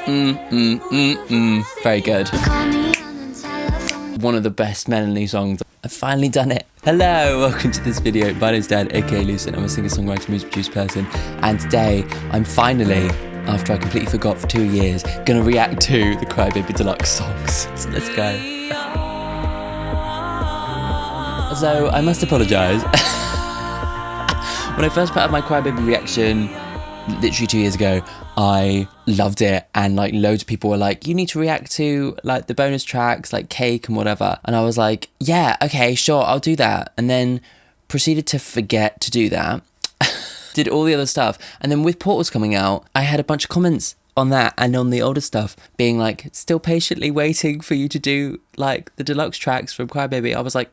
Very good. One of the best Melanie songs. I've finally done it. Hello, welcome to this video. My name's Dan, aka Lucid. I'm a singer-songwriter, music producer person. And today, I'm finally, after I completely forgot for 2 years, gonna react to the Crybaby Deluxe songs. So let's go. So, I must apologise. When I first put out my Crybaby reaction, literally 2 years ago, I loved it, and like loads of people were like, you need to react to like the bonus tracks, like Cake and whatever. And I was like, yeah, okay, sure, I'll do that. And then proceeded to forget to do that. Did all the other stuff. And then with Portals coming out, I had a bunch of comments on that and on the older stuff being like, still patiently waiting for you to do like the deluxe tracks from Crybaby. I was like,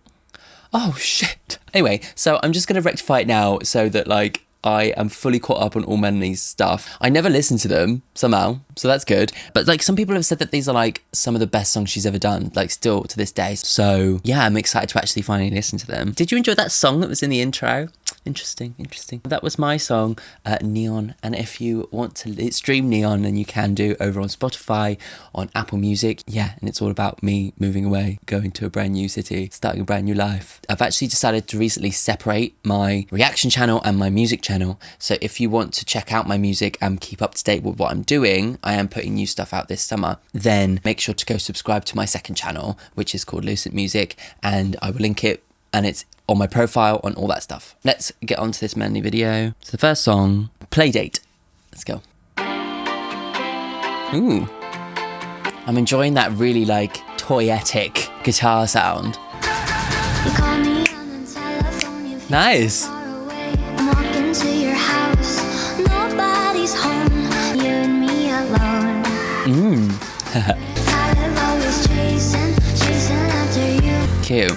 oh shit. Anyway, so I'm just gonna rectify it now so that like I am fully caught up on all Melanie's stuff. I never listened to them somehow, so that's good. But like some people have said that these are like some of the best songs she's ever done, like still to this day. So yeah, I'm excited to actually finally listen to them. Did you enjoy that song that was in the intro? Interesting. That was my song, Neon. And if you want to stream Neon, then you can do over on Spotify, on Apple Music. Yeah, and it's all about me moving away, going to a brand new city, starting a brand new life. I've actually decided to recently separate my reaction channel and my music channel. So if you want to check out my music and keep up to date with what I'm doing, I am putting new stuff out this summer, then make sure to go subscribe to my second channel, which is called Lucid Music, and I will link it, and it's on my profile, on all that stuff. Let's get on to this Melanie video. So the first song, Playdate. Let's go. Ooh. I'm enjoying that really like toyetic guitar sound. Nice. Cute.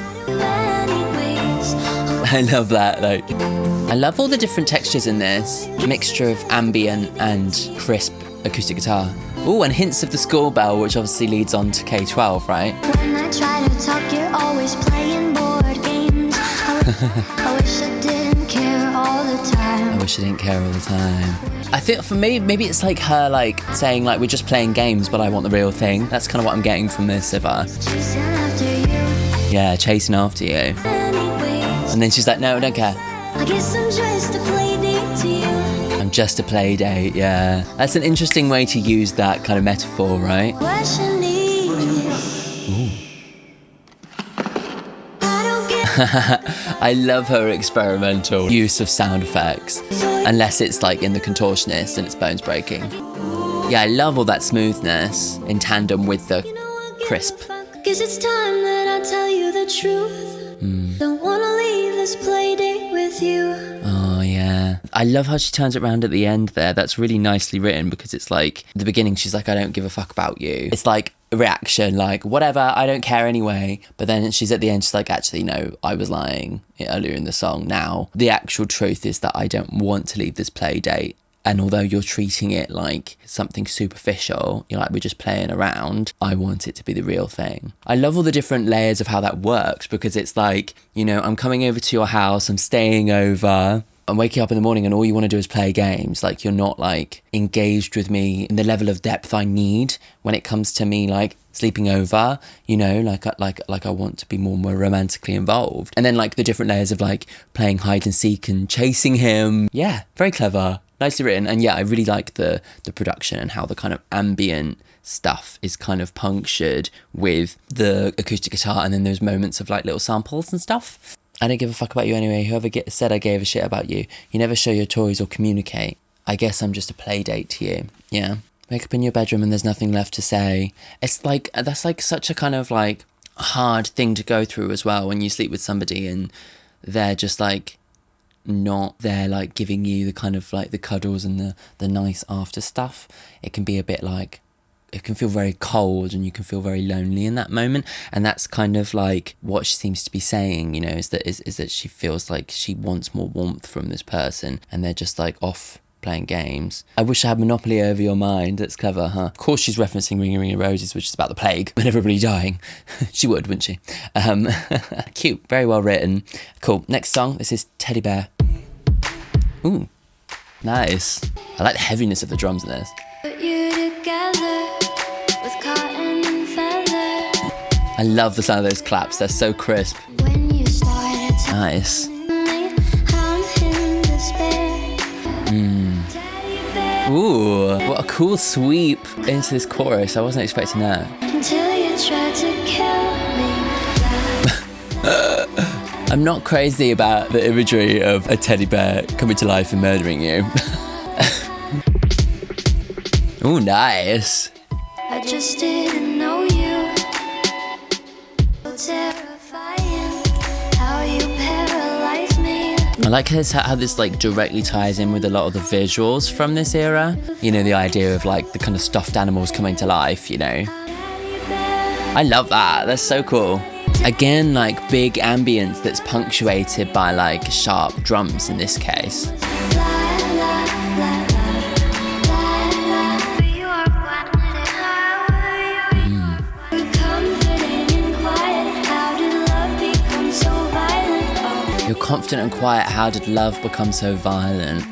I love that, like, I love all the different textures in this. Mixture of ambient and crisp acoustic guitar. Ooh, and hints of the school bell, which obviously leads on to K-12, right? When I try to talk, you're always playing board games. I wish I didn't care all the time. I think for me, maybe it's like her like saying like, we're just playing games, but I want the real thing. That's kind of what I'm getting from this, Siva. Yeah, chasing after you. And then she's like, no, I don't care. I guess I'm just a playdate to you. I'm just a playdate, yeah. That's an interesting way to use that kind of metaphor, right? I love her experimental use of sound effects. Unless it's like in the contortionist and it's bones breaking. Yeah, I love all that smoothness in tandem with the crisp. Guess it's time that I tell you the truth. Don't wanna leave this playdate with you. Oh yeah. I love how she turns it around at the end there. That's really nicely written because it's like, at the beginning she's like, I don't give a fuck about you. It's like a reaction, like, whatever, I don't care anyway. But then she's at the end, she's like, actually, no, I was lying earlier in the song. Now, the actual truth is that I don't want to leave this playdate. And although you're treating it like something superficial, you're like, we're just playing around, I want it to be the real thing. I love all the different layers of how that works because it's like, you know, I'm coming over to your house, I'm staying over, I'm waking up in the morning and all you want to do is play games. Like, you're not like engaged with me in the level of depth I need when it comes to me like sleeping over, you know, like I want to be more romantically involved. And then like the different layers of like playing hide and seek and chasing him. Yeah, very clever. Nicely written. And yeah, I really like the production and how the kind of ambient stuff is kind of punctured with the acoustic guitar, and then there's moments of like little samples and stuff. I don't give a fuck about you anyway. Whoever said I gave a shit about you. You never show your toys or communicate. I guess I'm just a play date to you. Yeah. Wake up in your bedroom and there's nothing left to say. It's like, that's like such a kind of like hard thing to go through as well when you sleep with somebody and they're just like not there like giving you the kind of like the cuddles and the nice after stuff. It can be a bit like, it can feel very cold and you can feel very lonely in that moment. And that's kind of like what she seems to be saying, you know, is that she feels like she wants more warmth from this person and they're just like off playing games. I wish I had monopoly over your mind. That's clever, huh? Of course she's referencing Ring a Ring of Roses, which is about the plague and everybody dying. She would, wouldn't she? Cute, very well written. Cool, next song, this is Teddy Bear. Ooh, nice. I like the heaviness of the drums in this. Put you together. I love the sound of those claps. They're so crisp. Nice. Ooh, what a cool sweep into this chorus. I wasn't expecting that. Until you tried to kill me. I'm not crazy about the imagery of a teddy bear coming to life and murdering you. Ooh, nice. I just didn't know you. So terrifying how you paralyzed me. I like how this like directly ties in with a lot of the visuals from this era. You know, the idea of like the kind of stuffed animals coming to life, you know. I love that. That's so cool. Again, like big ambience that's punctuated by like sharp drums in this case. You're confident and quiet, how did love become so violent?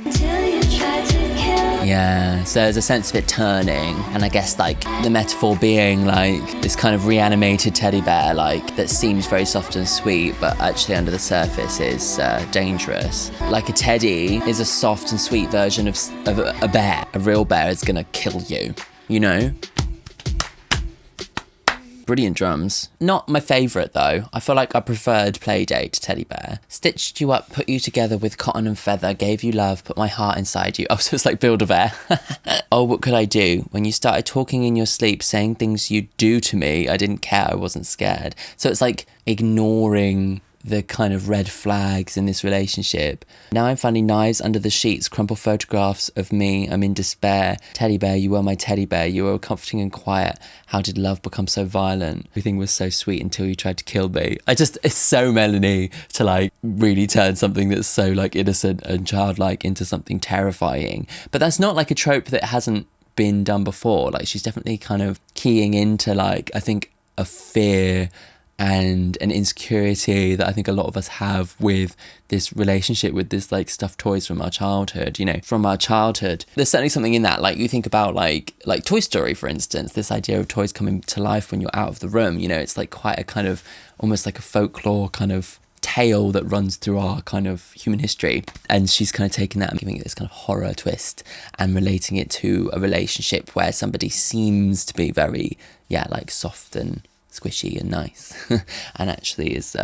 Yeah, so there's a sense of it turning, and I guess like the metaphor being like this kind of reanimated teddy bear, like that seems very soft and sweet, but actually under the surface is dangerous. Like a teddy is a soft and sweet version of a bear. A real bear is gonna kill you, you know? Brilliant drums. Not my favourite though. I feel like I preferred Playdate to Teddy Bear. Stitched you up, put you together with cotton and feather, gave you love, put my heart inside you. Oh, so it's like Build-A-Bear. Oh, what could I do? When you started talking in your sleep, saying things you'd do to me, I didn't care, I wasn't scared. So it's like ignoring the kind of red flags in this relationship. Now I'm finding knives under the sheets, crumpled photographs of me, I'm in despair. Teddy bear, you were my teddy bear, you were comforting and quiet. How did love become so violent? Everything was so sweet until you tried to kill me. It's so Melanie to like really turn something that's so like innocent and childlike into something terrifying. But that's not like a trope that hasn't been done before. Like she's definitely kind of keying into like, I think, a fear and an insecurity that I think a lot of us have with this relationship with this like stuffed toys from our childhood, you know, from our childhood. There's certainly something in that. Like you think about like Toy Story, for instance, this idea of toys coming to life when you're out of the room, you know, it's like quite a kind of almost like a folklore kind of tale that runs through our kind of human history. And she's kind of taking that and giving it this kind of horror twist and relating it to a relationship where somebody seems to be very, yeah, like soft and squishy and nice and actually is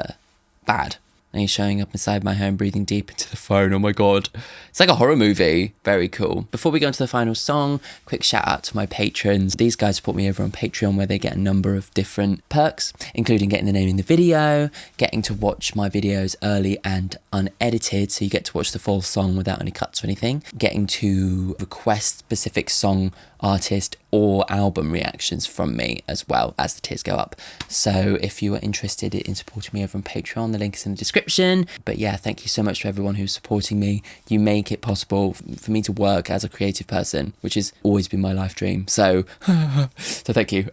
bad. And he's showing up inside my home, breathing deep into the phone. Oh my god, it's like a horror movie. Very cool. Before we go into the final song, quick shout out to my patrons. These guys support me over on Patreon, where they get a number of different perks, including getting the name in the video, getting to watch my videos early and unedited, so you get to watch the full song without any cuts or anything, getting to request specific song, artist or album reactions from me as well as the tiers go up. So if you are interested in supporting me over on Patreon, the link is in the description. But yeah, thank you so much to everyone who's supporting me. You make it possible for me to work as a creative person, which has always been my life dream. So thank you.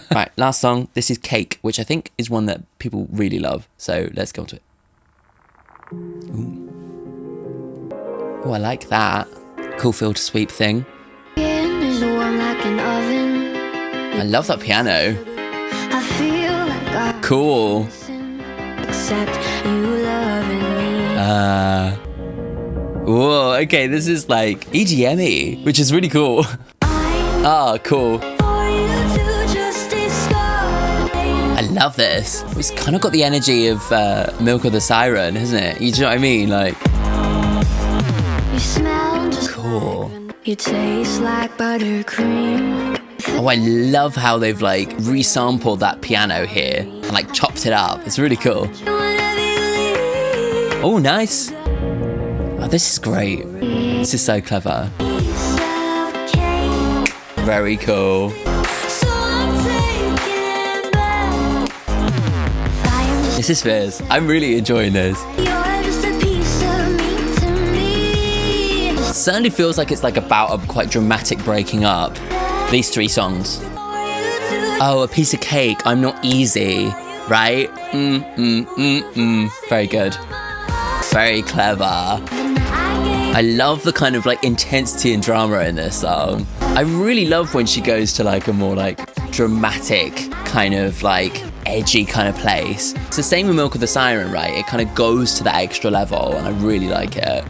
Right, last song. This is Cake, which I think is one that people really love. So let's go into it. Oh, I like that. Cool filter sweep thing. I love that piano. Cool. Whoa, okay, this is like EDM-y, which is really cool. Ah, cool. I love this. It's kind of got the energy of Milk of the Siren, isn't it? You know what I mean? Like, cool. You taste like buttercream. Oh, I love how they've like resampled that piano here and like chopped it up. It's really cool. Oh, nice. Oh, this is great. This is so clever. Very cool. This is fierce. I'm really enjoying this. It certainly feels like it's like about a quite dramatic breaking up. These three songs. Oh, a piece of cake. I'm not easy, right? Very good. Very clever. I love the kind of like intensity and drama in this song. I really love when she goes to like a more like dramatic kind of like edgy kind of place. It's the same with Milk of the Siren, right? It kind of goes to that extra level, and I really like it.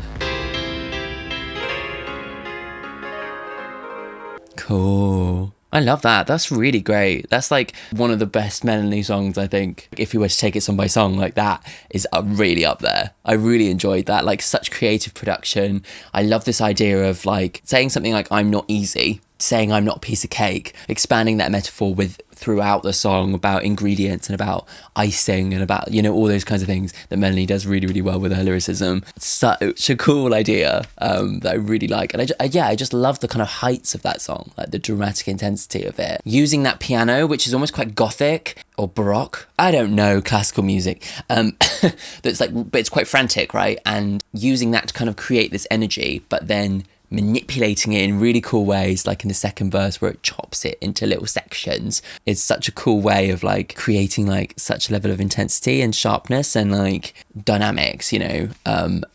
Cool. I love that. That's really great. That's like one of the best Melanie songs, I think. If we were to take it song by song, like that is really up there. I really enjoyed that. Like such creative production. I love this idea of like saying something like I'm not easy, saying I'm not a piece of cake, expanding that metaphor with throughout the song about ingredients and about icing and about, you know, all those kinds of things that Melanie does really, really well with her lyricism. It's such a cool idea that I really like. And I just love the kind of heights of that song, like the dramatic intensity of it. Using that piano, which is almost quite gothic or baroque. I don't know classical music. That's like, but it's quite frantic, right? And using that to kind of create this energy, but then manipulating it in really cool ways, like in the second verse where it chops it into little sections. It's such a cool way of like creating like such a level of intensity and sharpness and like dynamics, you know.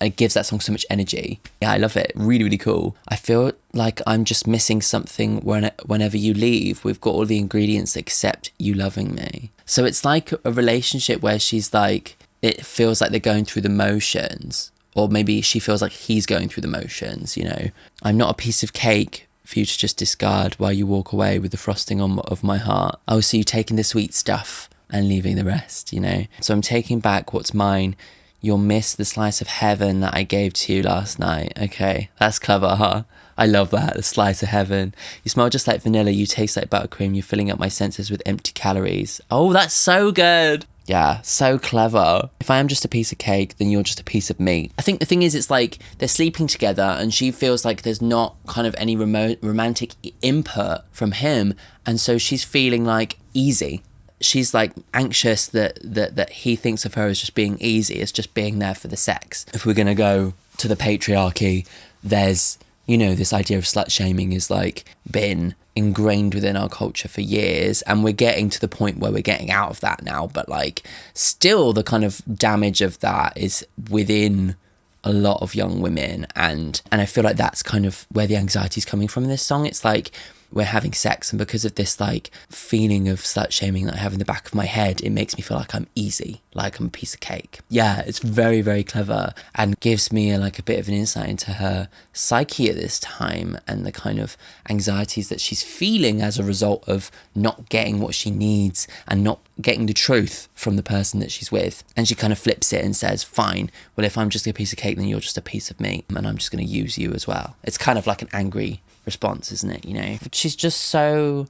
It gives that song so much energy. Yeah, I love it. Really, really cool. I feel like I'm just missing something whenever you leave. We've got all the ingredients except you loving me. So it's like a relationship where she's like, it feels like they're going through the motions. Or maybe she feels like he's going through the motions, you know. I'm not a piece of cake for you to just discard while you walk away with the frosting of my heart. Oh, so you're taking the sweet stuff and leaving the rest, you know. So I'm taking back what's mine. You'll miss the slice of heaven that I gave to you last night. Okay, that's clever, huh? I love that, the slice of heaven. You smell just like vanilla, you taste like buttercream, you're filling up my senses with empty calories. Oh, that's so good. Yeah, so clever. If I am just a piece of cake, then you're just a piece of me. I think the thing is, it's like they're sleeping together and she feels like there's not kind of any romantic input from him. And so she's feeling like easy. She's like anxious that he thinks of her as just being easy, as just being there for the sex. If we're going to go to the patriarchy, there's, you know, this idea of slut shaming is like been ingrained within our culture for years, and we're getting to the point where we're getting out of that now, but like still the kind of damage of that is within a lot of young women, and I feel like that's kind of where the anxiety is coming from in this song. It's like we're having sex, and because of this like feeling of slut shaming that I have in the back of my head, it makes me feel like I'm easy, like I'm a piece of cake. Yeah, it's very, very clever and gives me like a bit of an insight into her psyche at this time and the kind of anxieties that she's feeling as a result of not getting what she needs and not getting the truth from the person that she's with. And she kind of flips it and says, fine, well, if I'm just a piece of cake, then you're just a piece of me, and I'm just going to use you as well. It's kind of like an angry response, isn't it? You know, she's just so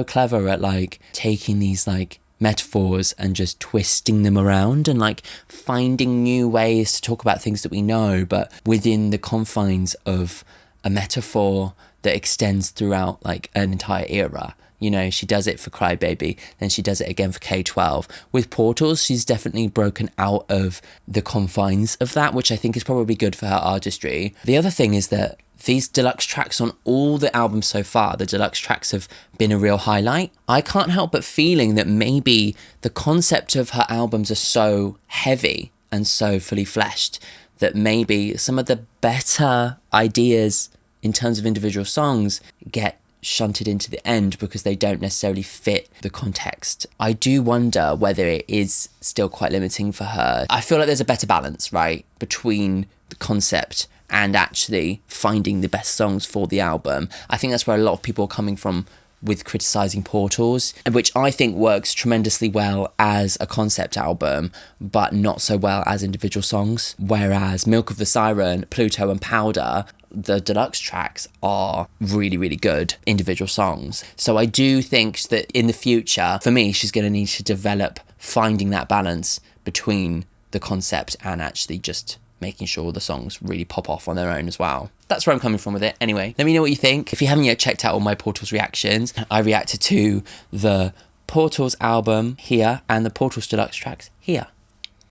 clever at like taking these like metaphors and just twisting them around and like finding new ways to talk about things that we know, but within the confines of a metaphor that extends throughout like an entire era. You know, she does it for Crybaby, then she does it again for K12. With Portals, she's definitely broken out of the confines of that, which I think is probably good for her artistry. The other thing is that these deluxe tracks on all the albums so far, the deluxe tracks have been a real highlight. I can't help but feeling that maybe the concept of her albums are so heavy and so fully fleshed that maybe some of the better ideas in terms of individual songs get shunted into the end because they don't necessarily fit the context. I do wonder whether it is still quite limiting for her. I feel like there's a better balance, right, between the concept and actually finding the best songs for the album. I think that's where a lot of people are coming from with criticising Portals, which I think works tremendously well as a concept album, but not so well as individual songs. Whereas Milk of the Siren, Pluto and Powder, the deluxe tracks are really, really good individual songs. So I do think that in the future, for me, she's going to need to develop finding that balance between the concept and actually just making sure the songs really pop off on their own as well. That's where I'm coming from with it. Anyway, let me know what you think. If you haven't yet checked out all my Portals reactions, I reacted to the Portals album here and the Portals deluxe tracks here.